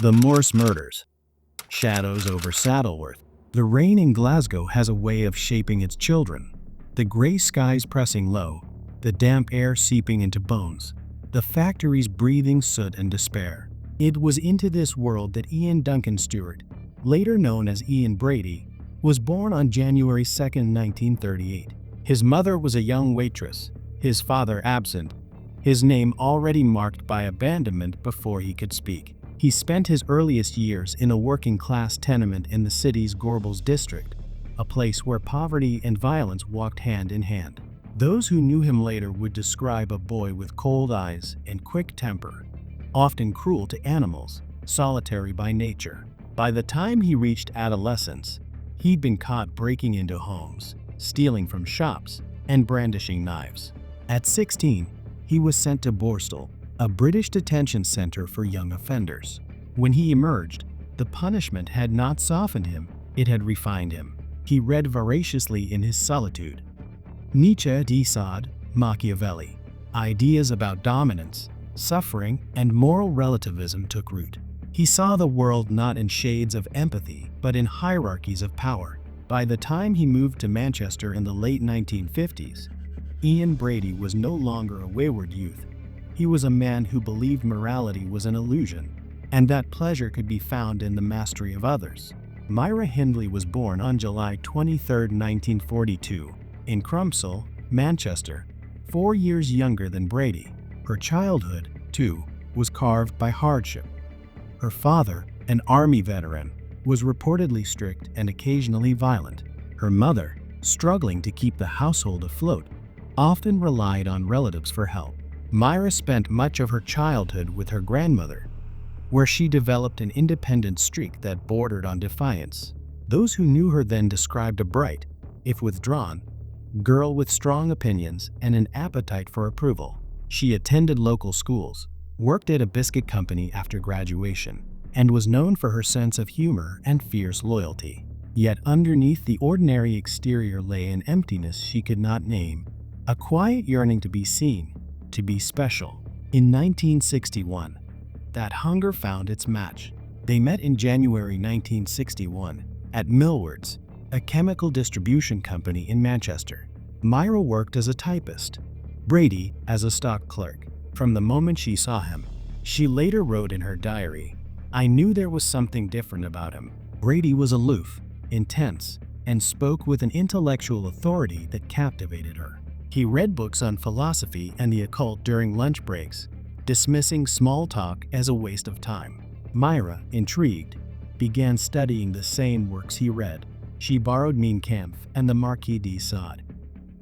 The Morse Murders. Shadows over Saddleworth. The rain in Glasgow has a way of shaping its children. The grey skies pressing low, the damp air seeping into bones, the factories breathing soot and despair. It was into this world that Ian Duncan Stewart, later known as Ian Brady, was born on January 2, 1938. His mother was a young waitress, his father absent, his name already marked by abandonment before he could speak. He spent his earliest years in a working-class tenement in the city's Gorbals district, a place where poverty and violence walked hand in hand. Those who knew him later would describe a boy with cold eyes and quick temper, often cruel to animals, solitary by nature. By the time he reached adolescence, he'd been caught breaking into homes, stealing from shops, and brandishing knives. At 16, he was sent to Borstal, a British detention center for young offenders. When he emerged, the punishment had not softened him, it had refined him. He read voraciously in his solitude. Nietzsche, Desolate, Machiavelli. Ideas about dominance, suffering, and moral relativism took root. He saw the world not in shades of empathy, but in hierarchies of power. By the time he moved to Manchester in the late 1950s, Ian Brady was no longer a wayward youth. He was a man who believed morality was an illusion, and that pleasure could be found in the mastery of others. Myra Hindley was born on July 23, 1942, in Crumpsall, Manchester, 4 years younger than Brady. Her childhood, too, was carved by hardship. Her father, an army veteran, was reportedly strict and occasionally violent. Her mother, struggling to keep the household afloat, often relied on relatives for help. Myra spent much of her childhood with her grandmother, where she developed an independent streak that bordered on defiance. Those who knew her then described a bright, if withdrawn, girl with strong opinions and an appetite for approval. She attended local schools, worked at a biscuit company after graduation, and was known for her sense of humor and fierce loyalty. Yet underneath the ordinary exterior lay an emptiness she could not name, a quiet yearning to be seen, to be special. In 1961, that hunger found its match. They met in January 1961 at Millwards, a chemical distribution company in Manchester. Myra worked as a typist, Brady as a stock clerk. From the moment she saw him, she later wrote in her diary, "I knew there was something different about him." Brady was aloof, intense, and spoke with an intellectual authority that captivated her. He read books on philosophy and the occult during lunch breaks, dismissing small talk as a waste of time. Myra, intrigued, began studying the same works he read. She borrowed Mein Kampf and the Marquis de Sade.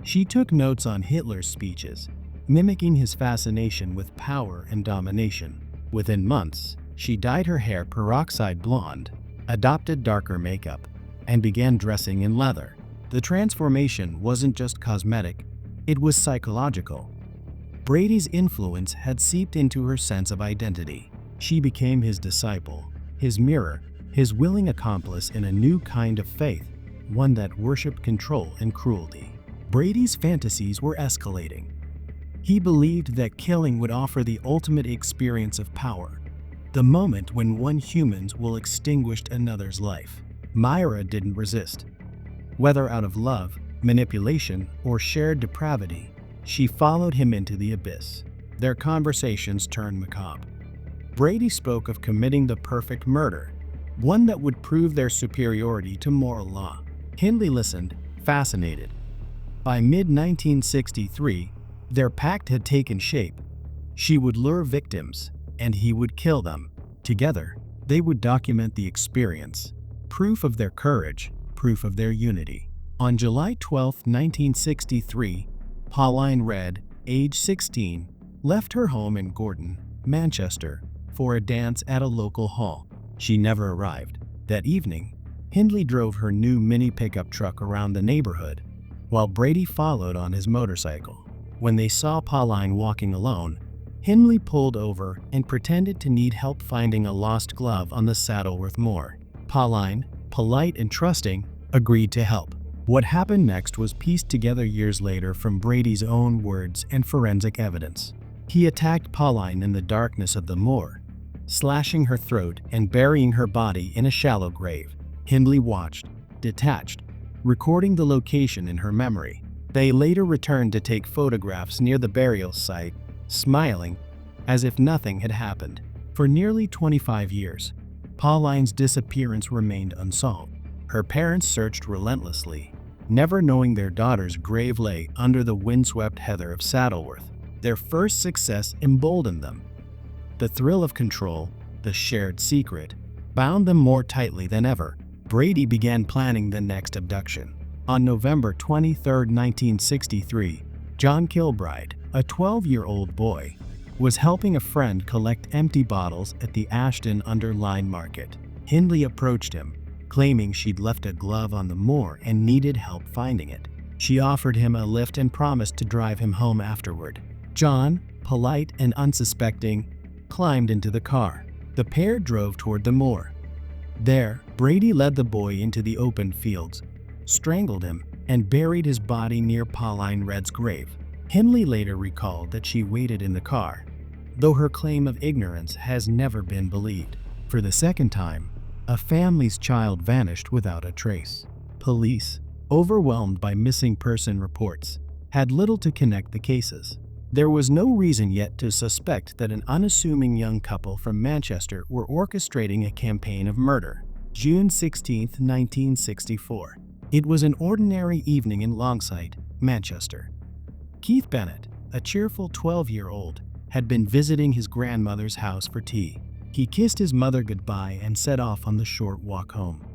She took notes on Hitler's speeches, mimicking his fascination with power and domination. Within months, she dyed her hair peroxide blonde, adopted darker makeup, and began dressing in leather. The transformation wasn't just cosmetic, it was psychological. Brady's influence had seeped into her sense of identity. She became his disciple, his mirror, his willing accomplice in a new kind of faith, one that worshipped control and cruelty. Brady's fantasies were escalating. He believed that killing would offer the ultimate experience of power, the moment when one human will extinguish another's life. Myra didn't resist. Whether out of love, manipulation, or shared depravity, she followed him into the abyss. Their conversations turned macabre. Brady spoke of committing the perfect murder, one that would prove their superiority to moral law. Hindley listened, fascinated. By mid-1963, their pact had taken shape. She would lure victims, and he would kill them. Together, they would document the experience, proof of their courage, proof of their unity. On July 12, 1963, Pauline Reid, age 16, left her home in Gordon, Manchester, for a dance at a local hall. She never arrived. That evening, Hindley drove her new mini pickup truck around the neighborhood, while Brady followed on his motorcycle. When they saw Pauline walking alone, Hindley pulled over and pretended to need help finding a lost glove on the Saddleworth Moor. Pauline, polite and trusting, agreed to help. What happened next was pieced together years later from Brady's own words and forensic evidence. He attacked Pauline in the darkness of the moor, slashing her throat and burying her body in a shallow grave. Hindley watched, detached, recording the location in her memory. They later returned to take photographs near the burial site, smiling as if nothing had happened. For nearly 25 years, Pauline's disappearance remained unsolved. Her parents searched relentlessly, never knowing their daughter's grave lay under the windswept heather of Saddleworth. Their first success emboldened them. The thrill of control, the shared secret, bound them more tightly than ever. Brady began planning the next abduction. On November 23, 1963, John Kilbride, a 12-year-old boy, was helping a friend collect empty bottles at the Ashton-under-Lyne Market. Hindley approached him, claiming she'd left a glove on the moor and needed help finding it. She offered him a lift and promised to drive him home afterward. John, polite and unsuspecting, climbed into the car. The pair drove toward the moor. There, Brady led the boy into the open fields, strangled him, and buried his body near Pauline Redd's grave. Hindley later recalled that she waited in the car, though her claim of ignorance has never been believed. For the second time, a family's child vanished without a trace. Police, overwhelmed by missing person reports, had little to connect the cases. There was no reason yet to suspect that an unassuming young couple from Manchester were orchestrating a campaign of murder. June 16, 1964. It was an ordinary evening in Longside, Manchester. Keith Bennett, a cheerful 12-year-old, had been visiting his grandmother's house for tea. He kissed his mother goodbye and set off on the short walk home.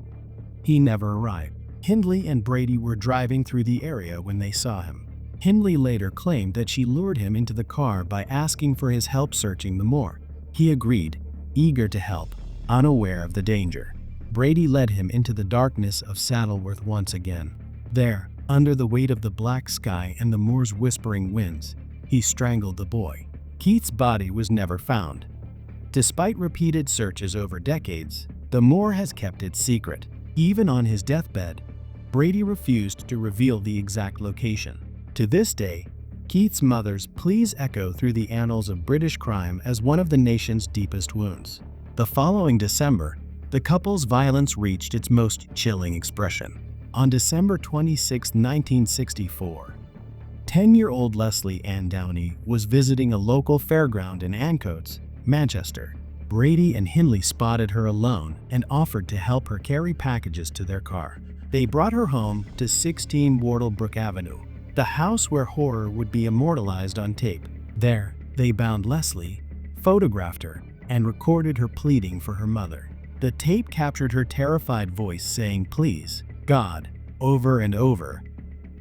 He never arrived. Hindley and Brady were driving through the area when they saw him. Hindley later claimed that she lured him into the car by asking for his help searching the moor. He agreed, eager to help, unaware of the danger. Brady led him into the darkness of Saddleworth once again. There, under the weight of the black sky and the moor's whispering winds, he strangled the boy. Keith's body was never found. Despite repeated searches over decades, the Moor has kept its secret. Even on his deathbed, Brady refused to reveal the exact location. To this day, Keith's mother's pleas echo through the annals of British crime as one of the nation's deepest wounds. The following December, the couple's violence reached its most chilling expression. On December 26, 1964, 10-year-old Leslie Ann Downey was visiting a local fairground in Ancoats, Manchester. Brady and Hindley spotted her alone and offered to help her carry packages to their car. They brought her home to 16 Wardlebrook Avenue, the house where horror would be immortalized on tape. There, they bound Leslie, photographed her, and recorded her pleading for her mother. The tape captured her terrified voice saying, "Please, God," over and over,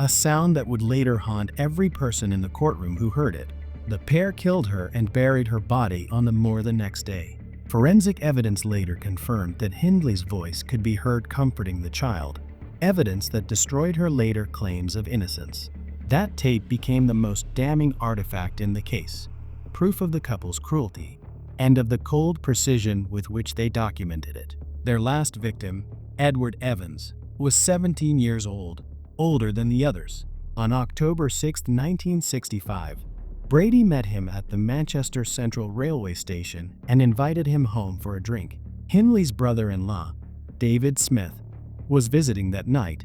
a sound that would later haunt every person in the courtroom who heard it. The pair killed her and buried her body on the moor the next day. Forensic evidence later confirmed that Hindley's voice could be heard comforting the child, evidence that destroyed her later claims of innocence. That tape became the most damning artifact in the case, proof of the couple's cruelty, and of the cold precision with which they documented it. Their last victim, Edward Evans, was 17 years old, older than the others. On October 6, 1965, Brady met him at the Manchester Central Railway Station and invited him home for a drink. Hindley's brother-in-law, David Smith, was visiting that night,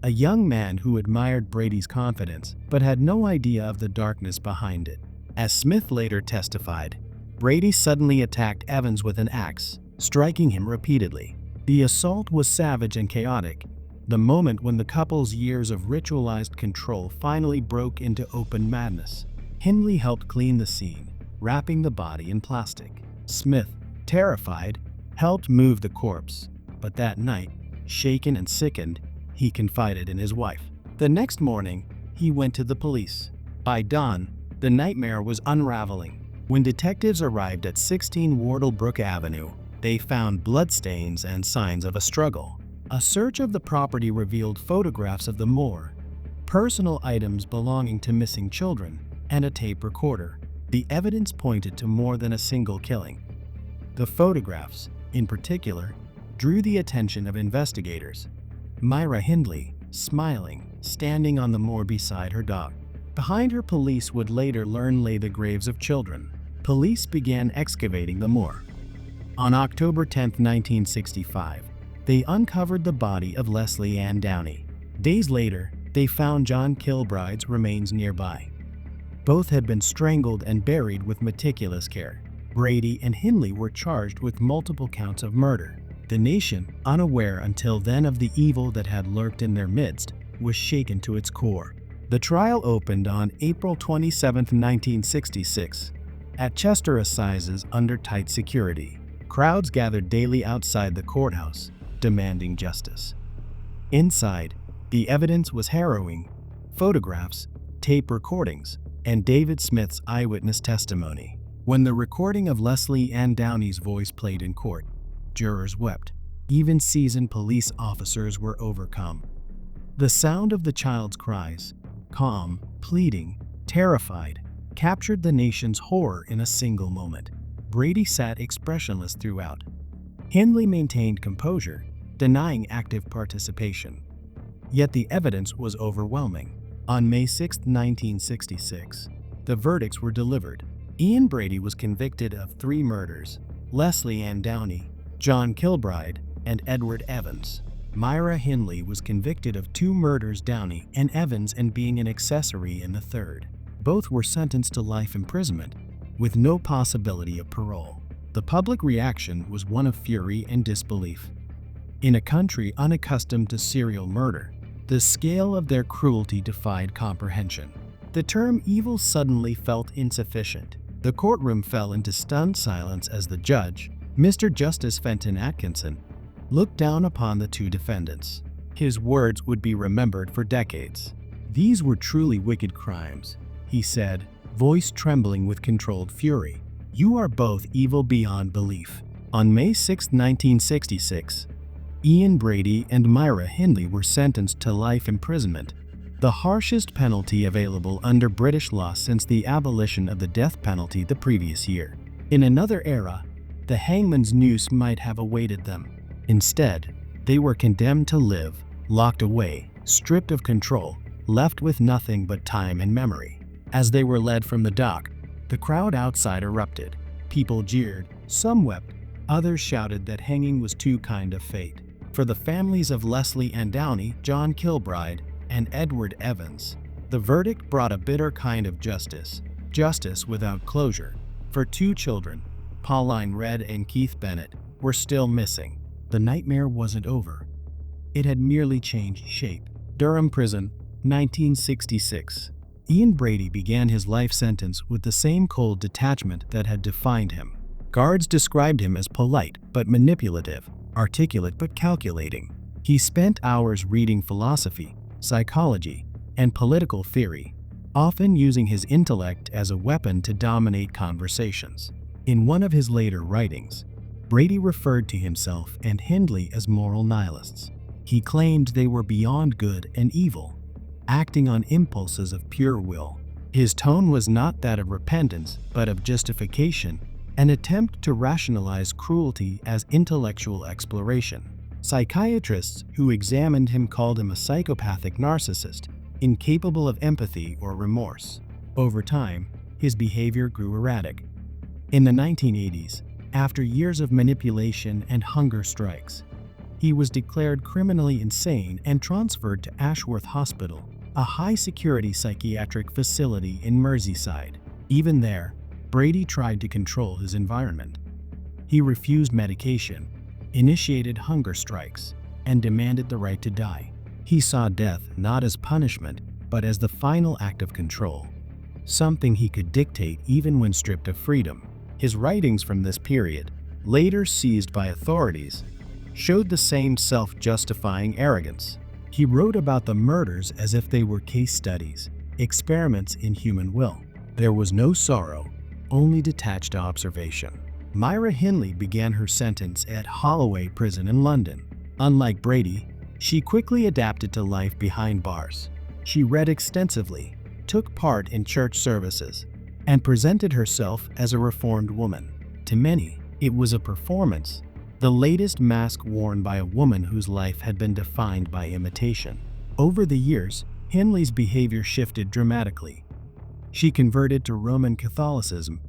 a young man who admired Brady's confidence but had no idea of the darkness behind it. As Smith later testified, Brady suddenly attacked Evans with an axe, striking him repeatedly. The assault was savage and chaotic, the moment when the couple's years of ritualized control finally broke into open madness. Hindley helped clean the scene, wrapping the body in plastic. Smith, terrified, helped move the corpse, but that night, shaken and sickened, he confided in his wife. The next morning, he went to the police. By dawn, the nightmare was unraveling. When detectives arrived at 16 Wardlebrook Avenue, they found bloodstains and signs of a struggle. A search of the property revealed photographs of the moor, personal items belonging to missing children, and a tape recorder. The evidence pointed to more than a single killing. The photographs, in particular, drew the attention of investigators. Myra Hindley, smiling, standing on the moor beside her dog. Behind her, police would later learn lay the graves of children. Police began excavating the moor, On October 10, 1965, they uncovered the body of Leslie Ann Downey. Days later, they found John Kilbride's remains nearby. Both had been strangled and buried with meticulous care. Brady and Hindley were charged with multiple counts of murder. The nation, unaware until then of the evil that had lurked in their midst, was shaken to its core. The trial opened on April 27, 1966, at Chester Assizes under tight security. Crowds gathered daily outside the courthouse, demanding justice. Inside, the evidence was harrowing: photographs, tape recordings, and David Smith's eyewitness testimony. When the recording of Leslie Ann Downey's voice played in court, jurors wept. Even seasoned police officers were overcome. The sound of the child's cries, calm, pleading, terrified, captured the nation's horror in a single moment. Brady sat expressionless throughout. Hindley maintained composure, denying active participation. Yet the evidence was overwhelming. On May 6, 1966, the verdicts were delivered. Ian Brady was convicted of 3 murders: Leslie Ann Downey, John Kilbride, and Edward Evans. Myra Hindley was convicted of 2 murders: Downey and Evans, and being an accessory in the 3rd. Both were sentenced to life imprisonment, with no possibility of parole. The public reaction was one of fury and disbelief. In a country unaccustomed to serial murder, the scale of their cruelty defied comprehension. The term evil suddenly felt insufficient. The courtroom fell into stunned silence as the judge, Mr. Justice Fenton Atkinson, looked down upon the 2 defendants. His words would be remembered for decades. "These were truly wicked crimes," he said, voice trembling with controlled fury. "You are both evil beyond belief." On May 6, 1966, Ian Brady and Myra Hindley were sentenced to life imprisonment, the harshest penalty available under British law since the abolition of the death penalty the previous year. In another era, the hangman's noose might have awaited them. Instead, they were condemned to live, locked away, stripped of control, left with nothing but time and memory. As they were led from the dock, the crowd outside erupted. People jeered, some wept, others shouted that hanging was too kind of fate. For the families of Leslie Ann Downey, John Kilbride, and Edward Evans, the verdict brought a bitter kind of justice without closure. For 2 children, Pauline Redd and Keith Bennett, were still missing. The nightmare wasn't over. It had merely changed shape. Durham Prison, 1966. Ian Brady began his life sentence with the same cold detachment that had defined him. Guards described him as polite but manipulative, articulate but calculating. He spent hours reading philosophy, psychology, and political theory, often using his intellect as a weapon to dominate conversations. In one of his later writings, Brady referred to himself and Hindley as moral nihilists. He claimed they were beyond good and evil, acting on impulses of pure will. His tone was not that of repentance, but of justification, an attempt to rationalize cruelty as intellectual exploration. Psychiatrists who examined him called him a psychopathic narcissist, incapable of empathy or remorse. Over time, his behavior grew erratic. In the 1980s, after years of manipulation and hunger strikes, he was declared criminally insane and transferred to Ashworth Hospital, a high-security psychiatric facility in Merseyside. Even there, Brady tried to control his environment. He refused medication, initiated hunger strikes, and demanded the right to die. He saw death not as punishment, but as the final act of control, something he could dictate even when stripped of freedom. His writings from this period, later seized by authorities, showed the same self-justifying arrogance. He wrote about the murders as if they were case studies, experiments in human will. There was no sorrow, only detached observation. Myra Hindley began her sentence at Holloway Prison in London. Unlike Brady, she quickly adapted to life behind bars. She read extensively, took part in church services, and presented herself as a reformed woman. To many, it was a performance, the latest mask worn by a woman whose life had been defined by imitation. Over the years, Hindley's behavior shifted dramatically. She converted to Roman Catholicism,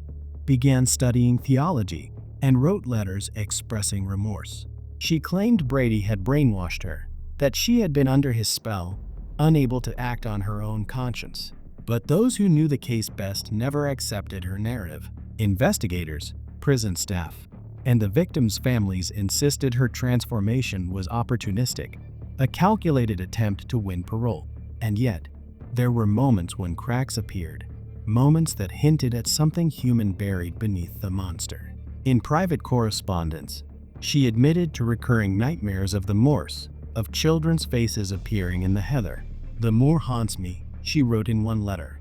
began studying theology, and wrote letters expressing remorse. She claimed Brady had brainwashed her, that she had been under his spell, unable to act on her own conscience. But those who knew the case best never accepted her narrative. Investigators, prison staff, and the victims' families insisted her transformation was opportunistic, a calculated attempt to win parole. And yet, there were moments when cracks appeared, moments that hinted at something human buried beneath the monster. In private correspondence, she admitted to recurring nightmares of the Moors, of children's faces appearing in the heather. "The Moor haunts me," she wrote in one letter.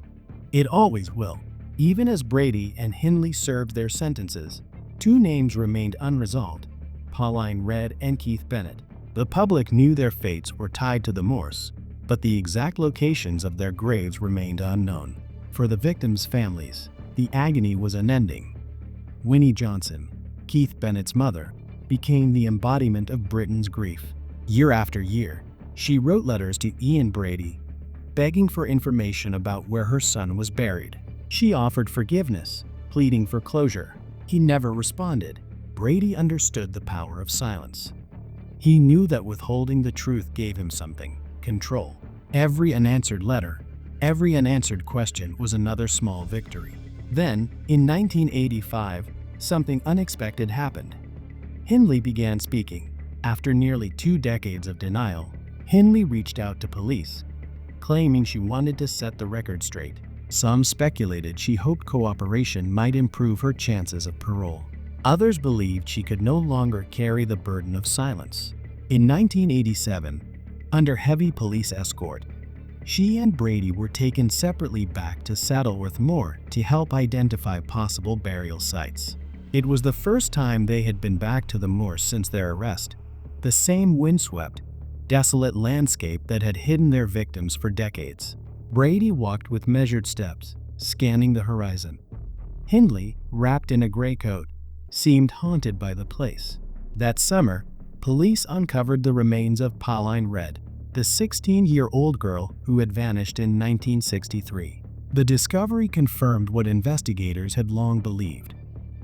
"It always will." Even as Brady and Hindley served their sentences, two names remained unresolved: Pauline Red and Keith Bennett. The public knew their fates were tied to the Moors, but the exact locations of their graves remained unknown. For the victims' families, the agony was unending. Winnie Johnson, Keith Bennett's mother, became the embodiment of Britain's grief. Year after year, she wrote letters to Ian Brady, begging for information about where her son was buried. She offered forgiveness, pleading for closure. He never responded. Brady understood the power of silence. He knew that withholding the truth gave him something: control. Every unanswered letter, every unanswered question was another small victory. Then, in 1985, something unexpected happened. Hindley began speaking. After nearly 2 decades of denial, Hindley reached out to police, claiming she wanted to set the record straight. Some speculated she hoped cooperation might improve her chances of parole. Others believed she could no longer carry the burden of silence. In 1987, under heavy police escort, she and Brady were taken separately back to Saddleworth Moor to help identify possible burial sites. It was the first time they had been back to the moor since their arrest, the same windswept, desolate landscape that had hidden their victims for decades. Brady walked with measured steps, scanning the horizon. Hindley, wrapped in a gray coat, seemed haunted by the place. That summer, police uncovered the remains of Pauline Red, the 16-year-old girl who had vanished in 1963. The discovery confirmed what investigators had long believed.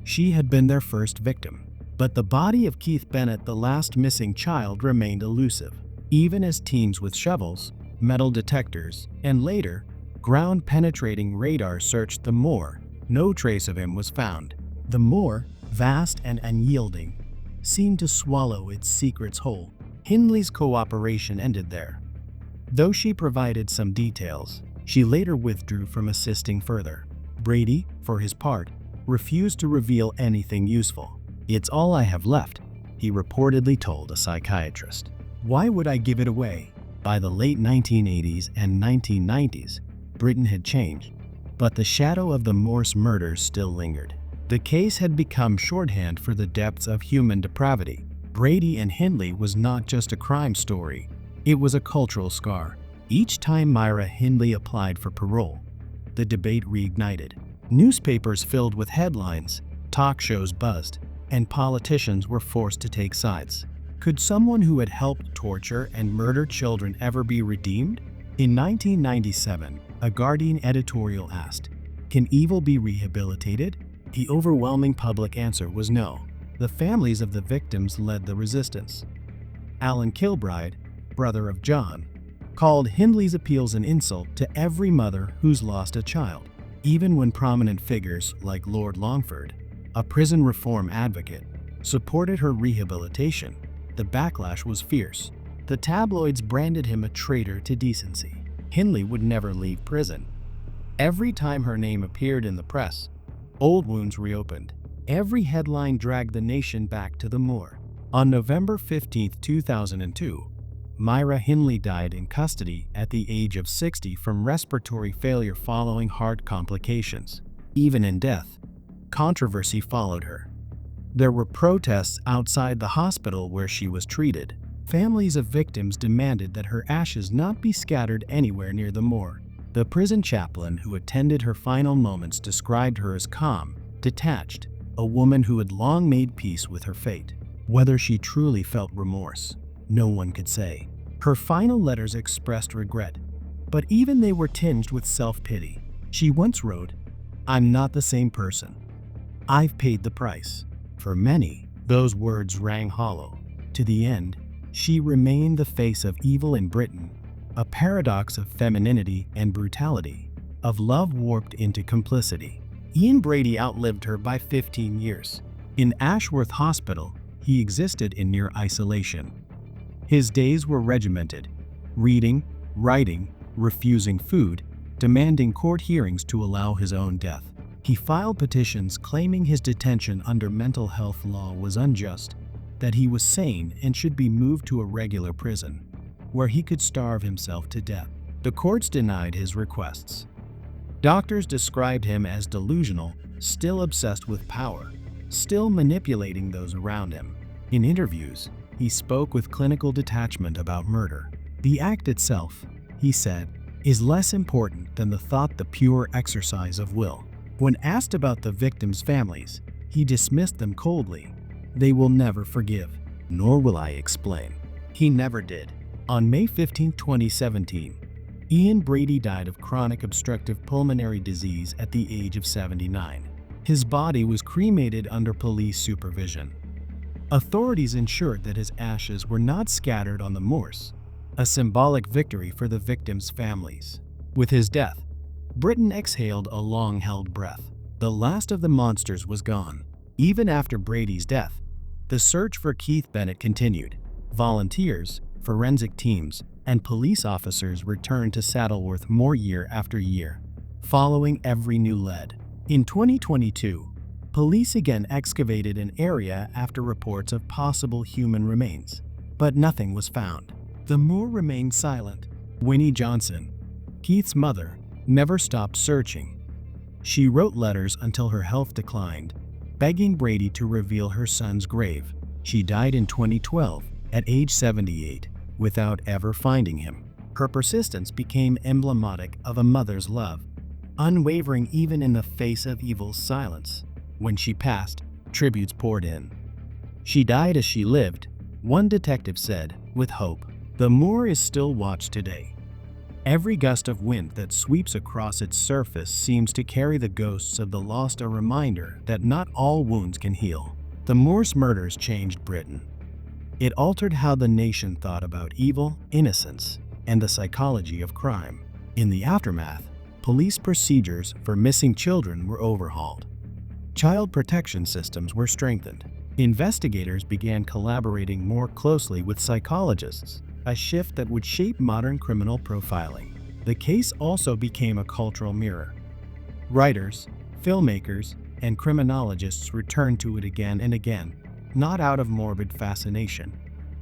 She had been their first victim. But the body of Keith Bennett, the last missing child, remained elusive. Even as teams with shovels, metal detectors, and later, ground-penetrating radar searched the moor, no trace of him was found. The moor, vast and unyielding, seemed to swallow its secrets whole. Hindley's cooperation ended there. Though she provided some details, she later withdrew from assisting further. Brady, for his part, refused to reveal anything useful. "It's all I have left," he reportedly told a psychiatrist. "Why would I give it away?" By the late 1980s and 1990s, Britain had changed, but the shadow of the Morse murders still lingered. The case had become shorthand for the depths of human depravity. Brady and Hindley was not just a crime story, it was a cultural scar. Each time Myra Hindley applied for parole, the debate reignited. Newspapers filled with headlines, talk shows buzzed, and politicians were forced to take sides. Could someone who had helped torture and murder children ever be redeemed? In 1997, a Guardian editorial asked, "Can evil be rehabilitated?" The overwhelming public answer was no. The families of the victims led the resistance. Alan Kilbride, brother of John, called Hindley's appeals an insult to every mother who's lost a child. Even when prominent figures like Lord Longford, a prison reform advocate, supported her rehabilitation, the backlash was fierce. The tabloids branded him a traitor to decency. Hindley would never leave prison. Every time her name appeared in the press, old wounds reopened. Every headline dragged the nation back to the moor. On November 15, 2002, Myra Hindley died in custody at the age of 60 from respiratory failure following heart complications. Even in death, controversy followed her. There were protests outside the hospital where she was treated. Families of victims demanded that her ashes not be scattered anywhere near the moor. The prison chaplain who attended her final moments described her as calm, detached, a woman who had long made peace with her fate. Whether she truly felt remorse, no one could say. Her final letters expressed regret, but even they were tinged with self-pity. She once wrote, "I'm not the same person. I've paid the price. for many, those words rang hollow. To the end, she remained the face of evil in Britain, a paradox of femininity and brutality, of love warped into complicity. Ian Brady outlived her by 15 years. In Ashworth Hospital, he existed in near isolation. His days were regimented: reading, writing, refusing food, demanding court hearings to allow his own death. He filed petitions claiming his detention under mental health law was unjust, that he was sane and should be moved to a regular prison, where he could starve himself to death. The courts denied his requests. Doctors described him as delusional, still obsessed with power, still manipulating those around him. In interviews, he spoke with clinical detachment about murder. The act itself, he said, is less important than the thought, the pure exercise of will. When asked about the victims' families, he dismissed them coldly. They will never forgive, nor will I explain. He never did. On May 15, 2017, Ian Brady died of chronic obstructive pulmonary disease at the age of 79. His body was cremated under police supervision. Authorities ensured that his ashes were not scattered on the moors, a symbolic victory for the victims' families. With his death, Britain exhaled a long-held breath. The last of the monsters was gone. Even after Brady's death, the search for Keith Bennett continued. Volunteers, forensic teams, and police officers returned to Saddleworth Moor year after year, following every new lead. In 2022, police again excavated an area after reports of possible human remains, but nothing was found. The moor remained silent. Winnie Johnson, Keith's mother, never stopped searching. She wrote letters until her health declined, begging Brady to reveal her son's grave. She died in 2012 at age 78, without ever finding him. Her persistence became emblematic of a mother's love, unwavering even in the face of evil's silence. When she passed, tributes poured in. She died as she lived, one detective said, with hope. The moor is still watched today. Every gust of wind that sweeps across its surface seems to carry the ghosts of the lost, a reminder that not all wounds can heal. The Moor's murders changed Britain. It altered how the nation thought about evil, innocence, and the psychology of crime. In the aftermath, police procedures for missing children were overhauled. Child protection systems were strengthened. Investigators began collaborating more closely with psychologists, a shift that would shape modern criminal profiling. The case also became a cultural mirror. Writers, filmmakers, and criminologists returned to it again and again, not out of morbid fascination,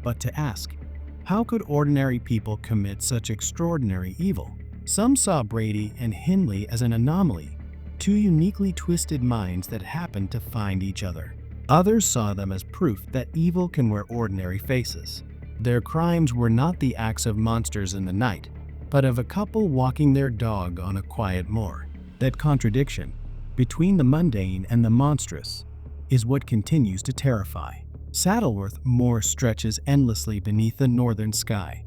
but to ask, how could ordinary people commit such extraordinary evil? Some saw Brady and Hindley as an anomaly, two uniquely twisted minds that happened to find each other. Others saw them as proof that evil can wear ordinary faces. Their crimes were not the acts of monsters in the night, but of a couple walking their dog on a quiet moor. That contradiction between the mundane and the monstrous is what continues to terrify. Saddleworth Moor stretches endlessly beneath the northern sky.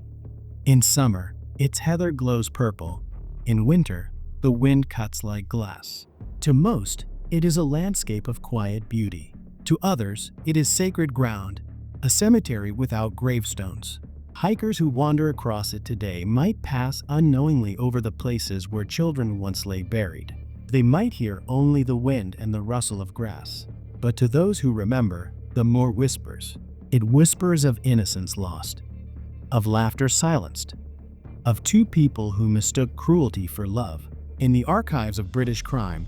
In summer, its heather glows purple. In winter, the wind cuts like glass. To most, it is a landscape of quiet beauty. To others, it is sacred ground, a cemetery without gravestones. Hikers who wander across it today might pass unknowingly over the places where children once lay buried. They might hear only the wind and the rustle of grass. But to those who remember, the moor whispers. It whispers of innocence lost, of laughter silenced, of two people who mistook cruelty for love. In the archives of British crime,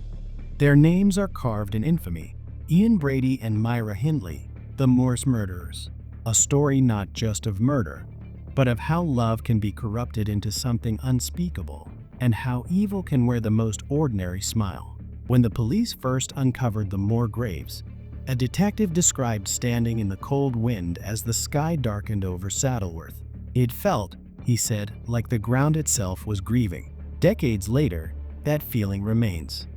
their names are carved in infamy. Ian Brady and Myra Hindley, the Moor's murderers. A story not just of murder, but of how love can be corrupted into something unspeakable, and how evil can wear the most ordinary smile. When the police first uncovered the Moor graves, a detective described standing in the cold wind as the sky darkened over Saddleworth. It felt, he said, like the ground itself was grieving. Decades later, that feeling remains.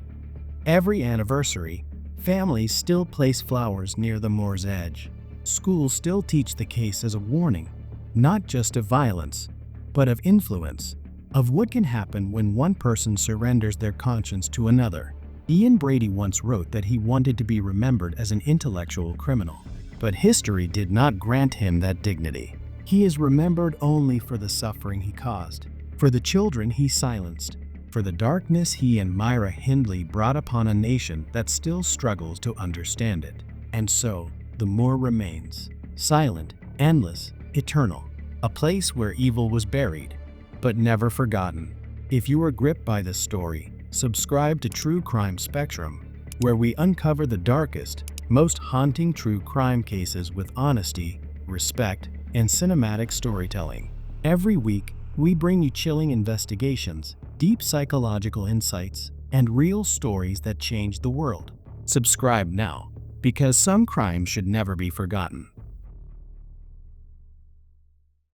Every anniversary, families still place flowers near the moor's edge. Schools still teach the case as a warning, not just of violence, but of influence, of what can happen when one person surrenders their conscience to another. Ian Brady once wrote that he wanted to be remembered as an intellectual criminal, but history did not grant him that dignity. He is remembered only for the suffering he caused, for the children he silenced, for the darkness he and Myra Hindley brought upon a nation that still struggles to understand it. And so, the Moor remains, silent, endless, eternal, a place where evil was buried, but never forgotten. If you are gripped by this story, subscribe to True Crime Spectrum, where we uncover the darkest, most haunting true crime cases with honesty, respect, and cinematic storytelling. Every week, we bring you chilling investigations, deep psychological insights, and real stories that change the world. Subscribe now, because some crimes should never be forgotten.